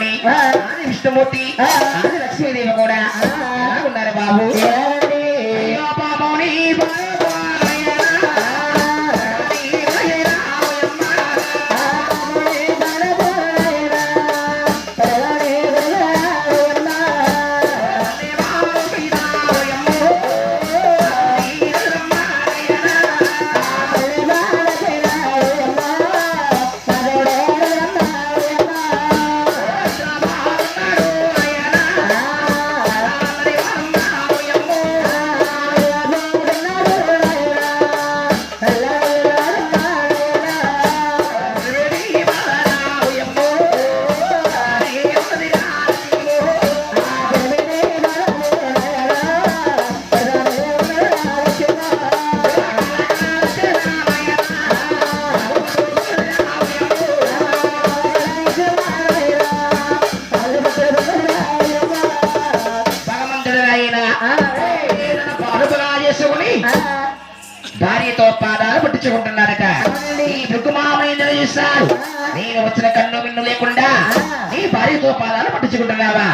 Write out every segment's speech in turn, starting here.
స్వామి ఆది విష్ణుమూర్తి ఆది లక్ష్మీదేవి కూడా ఉన్నారు బాబు. భార్యతో పాదాలు పట్టించుకుంటున్నారట. ఈ భృగుమామయ్య చూస్తారు, నేను వచ్చిన కన్ను మిన్ను లేకుండా నీ భార్యతో పాదాలు పట్టించుకుంటున్నావా?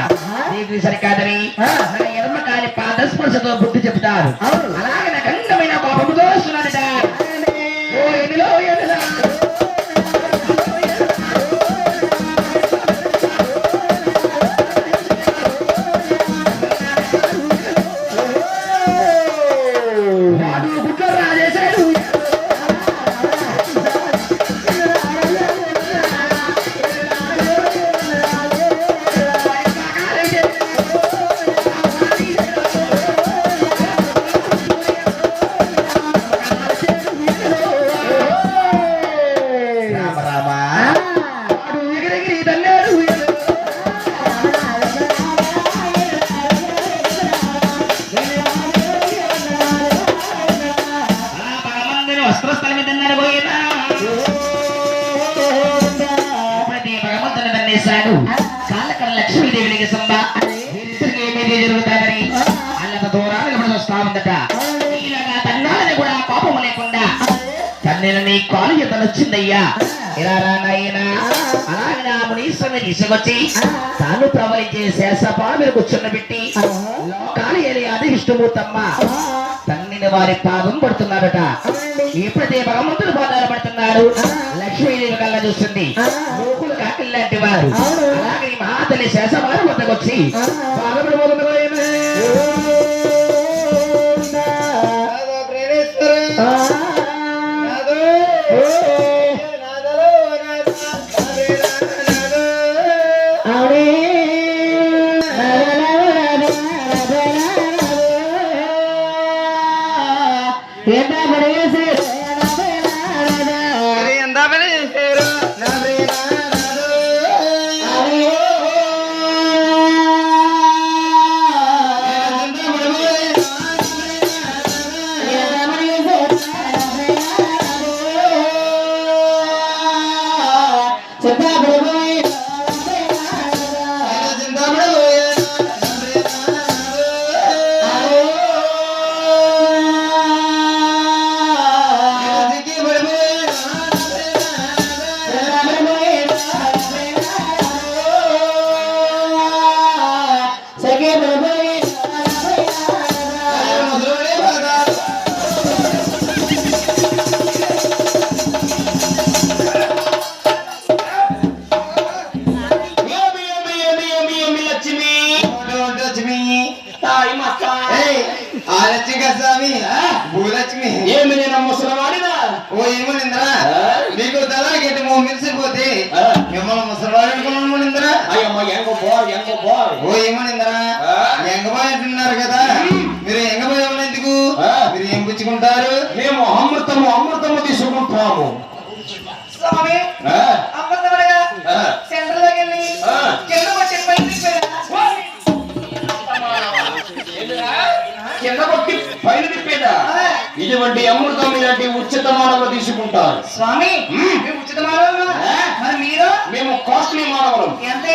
నీకు సరికాదని నా ఎడమకాలి పాద స్పర్శతో బుద్ధి చెబుతారు. అలాగే నాకు అందమైన కోపముతో వస్తున్నాడట. ఓ ఎనిలో ఎనిలా కాళ్ళకర లక్ష్మీదేవికి సంబ ఏమేది జరుగుతాదని అల్లత దూరాలు వస్తా ఉందట. తన్నాలని కూడా పాపము లేకుండా తన్నిన నీ కాలు ఎంత నచ్చిందయ్యా, ఇలా రానాయనా. అలాగే నా మునీశ్వరుని తీసుకొచ్చి తాను ప్రవలించే శేషపాలు కూర్చున్నబెట్టి లోకాలు ఏలి ఆది విష్ణుమూర్తమ్మ తన్నిన వారి పాదం పడుతున్నారట. ఎప్పుడైతే భగవంతుడు పాదాలు పడుతున్నాడు, లక్ష్మీదేవి కళ్ళ చూస్తుంది. లోకులు కాకిల్లాంటి వారు అలాగే మహాతల్లి శేషవారు వద్దకు వచ్చి బాధపడిపోతున్నారు. ఏమి నేను ముసలివాడినా? ఓ ఏమనిందరా నీకు తలాగేటి మిలిసిపోతే మిమ్మల్ని ముసలివాడినిందరా? అయ్యమ్మ ఎంగ ఓ ఏమనిందరా ఎంగబాయ్ అంటున్నారు కదా, మీరు ఎంగబాయ్ ఎందుకు? మీరు ఏం పుచ్చుకుంటారు? మేము అమృతము తీసుకుంటాము. స్వామి అమృతమడగా సెంటర్లోకి వెళ్ళి కింద వచ్చి కింద కొట్టి పైన తిప్పేదా? ఇటువంటి అమృతం ఇలాంటి ఉచిత మానవులు తీసుకుంటారు. స్వామి ఉచిత మానవులు, మరి మీరు? మేము కాస్ట్లీ మానవులం. ఎంత?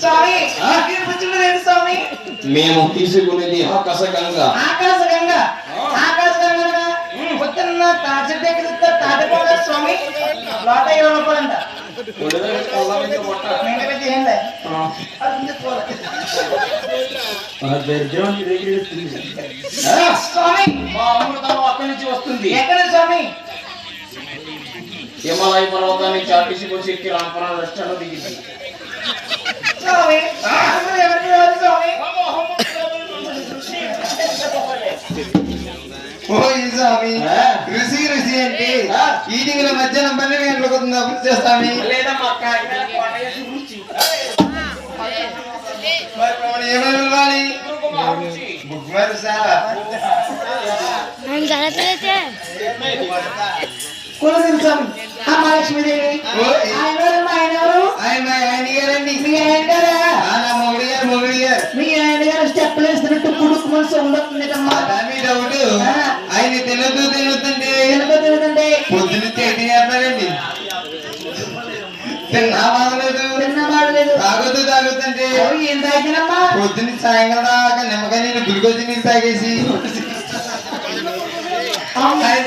స్వామి స్వామి మేము తీసుకునేది ఆకాశగంగా. ఆకాశగంగా పొద్దున్న తాజా దగ్గర తాటిపోదా స్వామి? లోట 20 రూపాయలంట. ఒడిలో కొల్లా మీద కొట్ట. ఇంకా పెట్టి ఏంలే. స్వామి మా అమృతం అక్కడి నుంచి వస్తుంది. ఎక్కడ స్వామి? హిమాలయ పర్వతాన్ని చాటిసి వచ్చి ఎక్కి రాంపరాల రెస్టారెంట్ దిగింది. స్వామి ఎవరికి కావాలి స్వామి? ఓ ఈ స్వామి ఋషి ఋషి అంటే ఈటింగ్ మధ్యాహ్నం 12 గంటలకు వస్తుంది అప్పుడు చేస్తామి. లేదమ్మా కాకినాడ కోట చేసి రుచి. మరి మనం ఏమైనా ఇవ్వాలి? బుక్ మరి సార్ కులదేవి స్వామి మహాలక్ష్మీదేవి ఆయన గారండి. మీ ఆయన గారా? మొగుడి గారు. మీ ఆయన గారు స్టెప్పులు వేస్తున్నట్టు కుడుకు మనసు ఉండొస్తుంది కమ్మా. డౌట్ ఆయన తినొద్దండి పొద్దున్న తినేస్తారండి. తిన్నా బాగలేదు తాగొద్దండి. ఏం తాగినమ్మా? పొద్దున్న సాయంకాలం దాకా నిమ్మకాయ నీళ్ళు గురికొచ్చి నీళ్ళు తాగేసి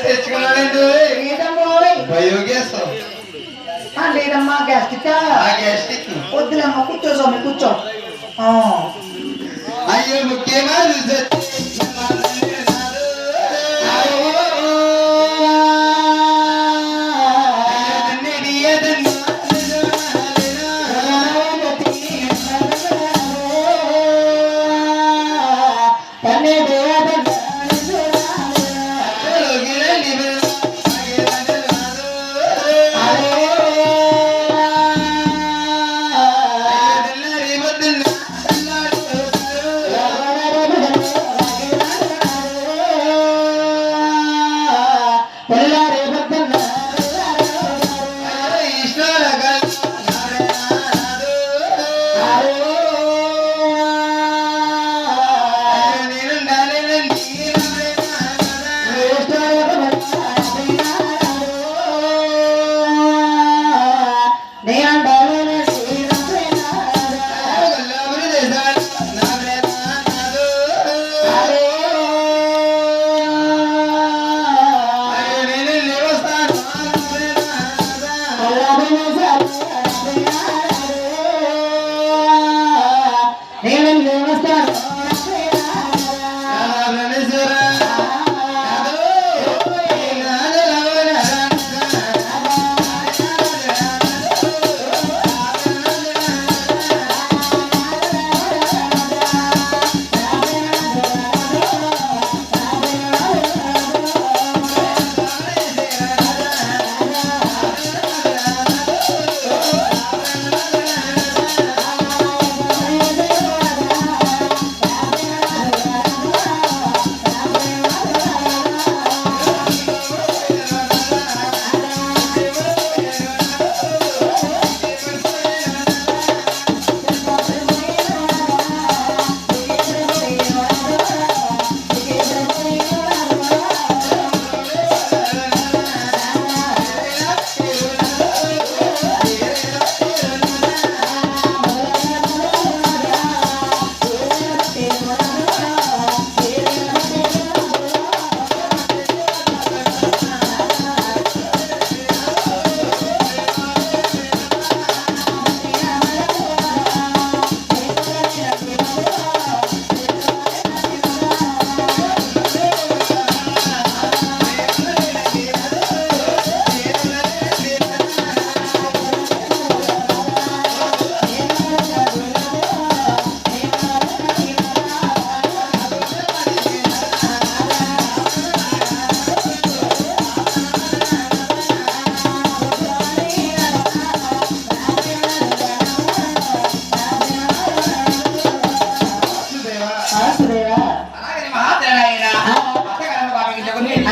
తెచ్చుకున్నాడండి. బయోగ్యాస్ లేదమ్మా గ్యాస్ట్రిక్. వద్దులేమ్మా కూర్చో స్వామి కూర్చో. అయ్యో ముఖ్యమా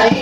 అది